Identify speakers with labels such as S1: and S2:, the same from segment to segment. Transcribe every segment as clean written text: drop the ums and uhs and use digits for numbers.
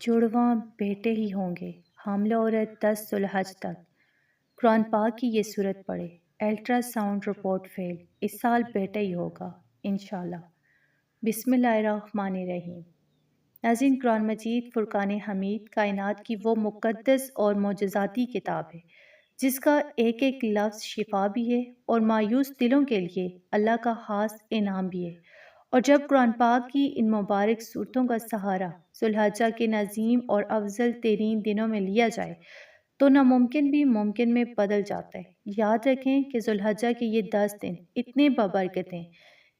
S1: جڑواں بیٹے ہی ہوں گے، حاملہ عورت 10 ذوالحج تک۔ قرآن پاک کی یہ صورت پڑھے، الٹرا ساؤنڈ رپورٹ فیل، اس سال بیٹا ہی ہوگا انشاءاللہ۔ بسم اللہ الرحمن الرحیم۔ ناظرین، قرآن مجید فرقان حمید کائنات کی وہ مقدس اور معجزاتی کتاب ہے جس کا ایک ایک لفظ شفا بھی ہے اور مایوس دلوں کے لیے اللہ کا خاص انعام بھی ہے۔ اور جب قرآن پاک کی ان مبارک صورتوں کا سہارا ذوالحجہ کے نظیم اور افضل ترین دنوں میں لیا جائے تو ناممکن بھی ممکن میں بدل جاتا ہے۔ یاد رکھیں کہ ذوالحجہ کے یہ 10 دن اتنے بابرکت ہیں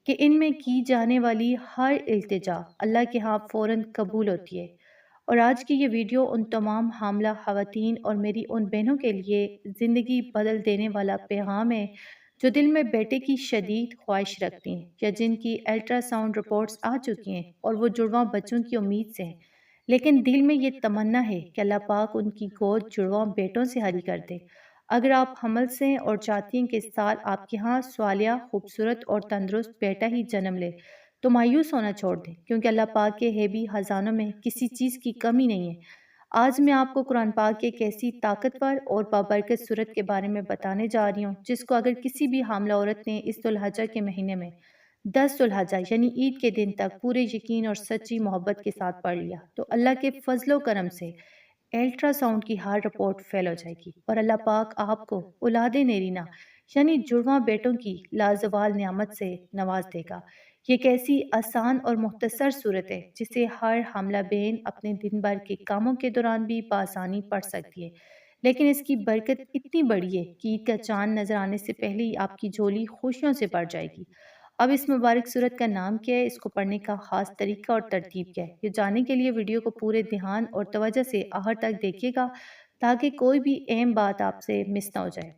S1: کہ ان میں کی جانے والی ہر التجا اللہ کے ہاں فوراً قبول ہوتی ہے۔ اور آج کی یہ ویڈیو ان تمام حاملہ خواتین اور میری ان بہنوں کے لیے زندگی بدل دینے والا پیغام ہے جو دل میں بیٹے کی شدید خواہش رکھتی ہیں یا جن کی الٹرا ساؤنڈ رپورٹس آ چکی ہیں اور وہ جڑواں بچوں کی امید سے ہیں، لیکن دل میں یہ تمنا ہے کہ اللہ پاک ان کی گود جڑواں بیٹوں سے بھری کر دے۔ اگر آپ حمل سے اور چاہتی ہیں کہ اس سال آپ کے ہاں صالح، خوبصورت اور تندرست بیٹا ہی جنم لے تو مایوس ہونا چھوڑ دیں، کیونکہ اللہ پاک کے غیبی خزانوں میں کسی چیز کی کمی نہیں ہے۔ آج میں آپ کو قرآن پاک کی ایک ایسی طاقتور اور بابرکت صورت کے بارے میں بتانے جا رہی ہوں جس کو اگر کسی بھی حاملہ عورت نے اس ذوالحجہ کے مہینے میں 10 ذوالحجہ یعنی عید کے دن تک پورے یقین اور سچی محبت کے ساتھ پڑھ لیا تو اللہ کے فضل و کرم سے الٹرا ساؤنڈ کی ہر رپورٹ فیل ہو جائے گی اور اللہ پاک آپ کو اولاد نیرینہ یعنی جڑواں بیٹوں کی لازوال نعمت سے نواز دے گا۔ یہ ایک ایسی آسان اور مختصر صورت ہے جسے ہر حاملہ بہن اپنے دن بھر کے کاموں کے دوران بھی بآسانی پڑھ سکتی ہے، لیکن اس کی برکت اتنی بڑی ہے کہ عید کا چاند نظر آنے سے پہلے ہی آپ کی جھولی خوشیوں سے بھر جائے گی۔ اب اس مبارک صورت کا نام کیا ہے، اس کو پڑھنے کا خاص طریقہ اور ترتیب کیا ہے، یہ جاننے کے لیے ویڈیو کو پورے دھیان اور توجہ سے آخر تک دیکھیے گا تاکہ کوئی بھی اہم بات آپ سے مس نہ ہو جائے۔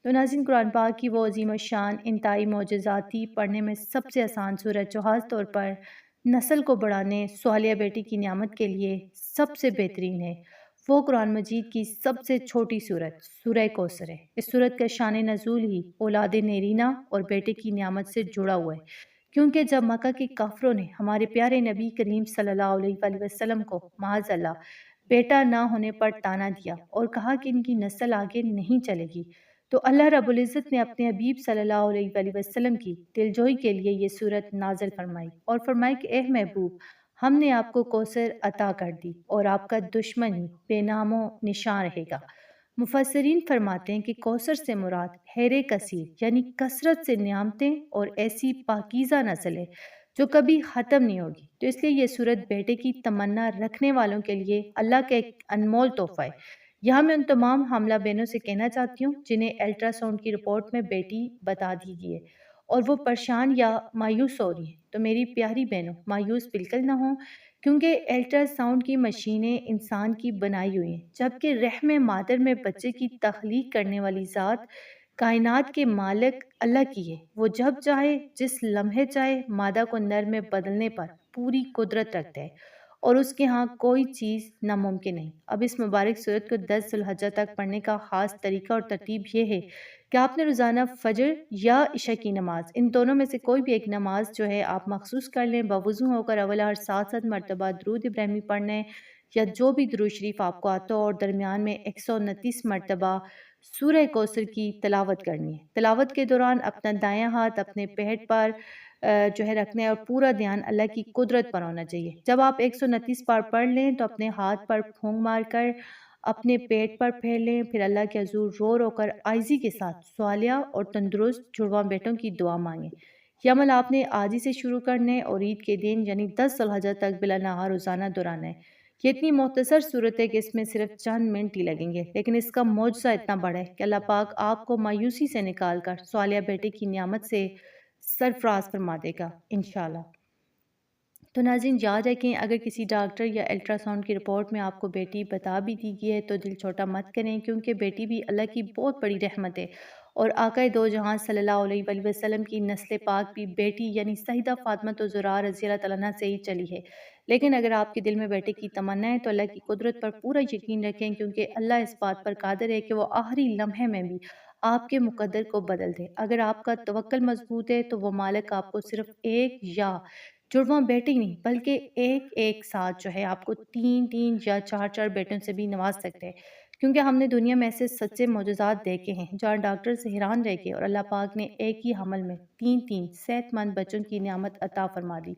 S1: تو ناظرین، قرآن پاک کی وہ عظیم الشان انتہائی معجزاتی پڑھنے میں سب سے آسان صورت جو خاص طور پر نسل کو بڑھانے صالح بیٹی کی نعمت کے لیے سب سے بہترین ہے، وہ قرآن مجید کی سب سے چھوٹی صورت سورہ کوثر ہے۔ اس صورت کا شان نزول ہی اولاد نیرینہ اور بیٹے کی نعمت سے جڑا ہوا ہے، کیونکہ جب مکہ کے کافروں نے ہمارے پیارے نبی کریم صلی اللہ علیہ وآلہ وسلم کو معاذ اللہ بیٹا نہ ہونے پر طعنہ دیا اور کہا کہ ان کی نسل آگے نہیں چلے گی، تو اللہ رب العزت نے اپنے حبیب صلی اللہ علیہ وآلہ وسلم کی دلجوئی کے لیے یہ صورت نازل فرمائی اور فرمائی کہ اے محبوب، ہم نے آپ کو کوثر عطا کر دی اور آپ کا دشمن ہی بے نام و نشان رہے گا۔ مفسرین فرماتے ہیں کہ کوثر سے مراد خیر کثیر یعنی کثرت سے نعمتیں اور ایسی پاکیزہ نسل ہے جو کبھی ختم نہیں ہوگی، تو اس لیے یہ صورت بیٹے کی تمنا رکھنے والوں کے لیے اللہ کا ایک انمول تحفہ ہے۔ یہاں میں ان تمام حاملہ بہنوں سے کہنا چاہتی ہوں جنہیں الٹرا ساؤنڈ کی رپورٹ میں بیٹی بتا دی گئی ہے اور وہ پریشان یا مایوس ہو رہی ہیں، تو میری پیاری بہنوں مایوس بالکل نہ ہوں، کیونکہ الٹرا ساؤنڈ کی مشینیں انسان کی بنائی ہوئی ہیں، جبکہ رحم مادر میں بچے کی تخلیق کرنے والی ذات کائنات کے مالک اللہ کی ہے۔ وہ جب چاہے جس لمحے چاہے مادہ کو نر میں بدلنے پر پوری قدرت رکھتا ہے اور اس کے ہاں کوئی چیز ناممکن نہیں۔ اب اس مبارک صورت کو 10 ذوالحجہ تک پڑھنے کا خاص طریقہ اور ترتیب یہ ہے کہ آپ نے روزانہ فجر یا عشاء کی نماز، ان دونوں میں سے کوئی بھی ایک نماز جو ہے آپ مخصوص کر لیں، بوضو ہو کر اول ہر 7 مرتبہ درود ابراہیمی پڑھنا ہے یا جو بھی درود شریف آپ کو آتا ہو، اور درمیان میں 129 مرتبہ سورہ کوثر کی تلاوت کرنی ہے۔ تلاوت کے دوران اپنا دایاں ہاتھ اپنے پیٹ پر جو ہے رکھنا ہے اور پورا دھیان اللہ کی قدرت پر ہونا چاہیے۔ جب آپ 129 بار پڑھ لیں تو اپنے ہاتھ پر پھونک مار کر اپنے پیٹ پر پھیر لیں، پھر اللہ کے حضور رو رو کر عاجزی کے ساتھ صالح اور تندرست جڑواں بیٹوں کی دعا مانگیں۔ یہ عمل آپ نے آج ہی سے شروع کرنا ہے اور عید کے دن یعنی 10 ذوالحجہ تک بلا نہار روزانہ دہرانا ہے۔ یہ اتنی مختصر صورت ہے کہ اس میں صرف چند منٹ ہی لگیں گے، لیکن اس کا معجزہ اتنا بڑا ہے کہ اللہ پاک آپ کو مایوسی سے نکال کر صالح بیٹے کی نعمت سے سرفراز فرما دے گا انشاءاللہ۔ تو ناظرین، یاد رکھیں اگر کسی ڈاکٹر یا الٹرا ساؤنڈ کی رپورٹ میں آپ کو بیٹی بتا بھی دی گئی ہے تو دل چھوٹا مت کریں، کیونکہ بیٹی بھی اللہ کی بہت بڑی رحمت ہے اور آقا دو جہاں صلی اللہ علیہ وآلہ وسلم کی نسل پاک بھی بیٹی یعنی سیدہ فاطمہ زہرا رضی اللہ تعالیٰ عنہا سے ہی چلی ہے۔ لیکن اگر آپ کے دل میں بیٹے کی تمنا ہے تو اللہ کی قدرت پر پورا یقین رکھیں، کیونکہ اللہ اس بات پر قادر ہے کہ وہ آخری لمحے میں بھی آپ کے مقدر کو بدل دے۔ اگر آپ کا توکل مضبوط ہے تو وہ مالک آپ کو صرف ایک یا جڑواں بیٹے ہی نہیں بلکہ ایک ایک ساتھ جو ہے آپ کو 3 3 یا 4 4 بیٹوں سے بھی نواز سکتے ہیں، کیونکہ ہم نے دنیا میں ایسے سچے معجزات دیکھے ہیں جہاں ڈاکٹر سے حیران رہ گئے اور اللہ پاک نے ایک ہی حمل میں 3 3 صحت مند بچوں کی نعمت عطا فرما دی۔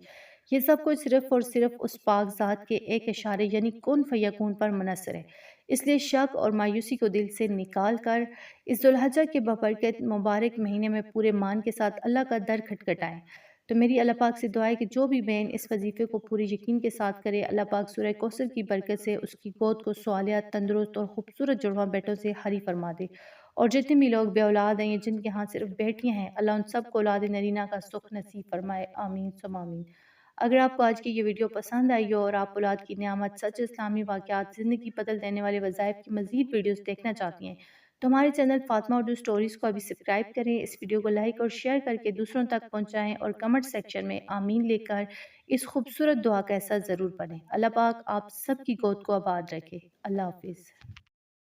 S1: یہ سب کچھ صرف اور صرف اس پاک ذات کے ایک اشارے یعنی کن فیکون پر منحصر ہے۔ اس لیے شک اور مایوسی کو دل سے نکال کر اس ذوالحجہ کے ببرکت مبارک مہینے میں پورے مان کے ساتھ اللہ کا در کھٹکھٹائیں۔ تو میری اللہ پاک سے دعا ہے کہ جو بھی بہن اس وظیفے کو پوری یقین کے ساتھ کرے، اللہ پاک سورہ کوثر کی برکت سے اس کی گود کو صالحات، تندرست اور خوبصورت جڑواں بیٹوں سے حری فرما دے، اور جتنے بھی لوگ بے اولاد ہیں یا جن کے ہاں صرف بیٹیاں ہیں، اللہ ان سب کو اولاد نرینہ کا سکھ نصیب فرمائے، آمین ثم آمین۔ اگر آپ کو آج کی یہ ویڈیو پسند آئی ہو اور آپ اولاد کی نعمت، سچ اسلامی واقعات، زندگی بدل دینے والے وظائف کی مزید ویڈیوز دیکھنا چاہتی ہیں تو ہمارے چینل فاطمہ اردو سٹوریز کو ابھی سبسکرائب کریں، اس ویڈیو کو لائک اور شیئر کر کے دوسروں تک پہنچائیں، اور کمنٹ سیکشن میں آمین لے کر اس خوبصورت دعا کا حصہ ضرور بنیں۔ اللہ پاک آپ سب کی گود کو آباد رکھے۔ اللہ حافظ۔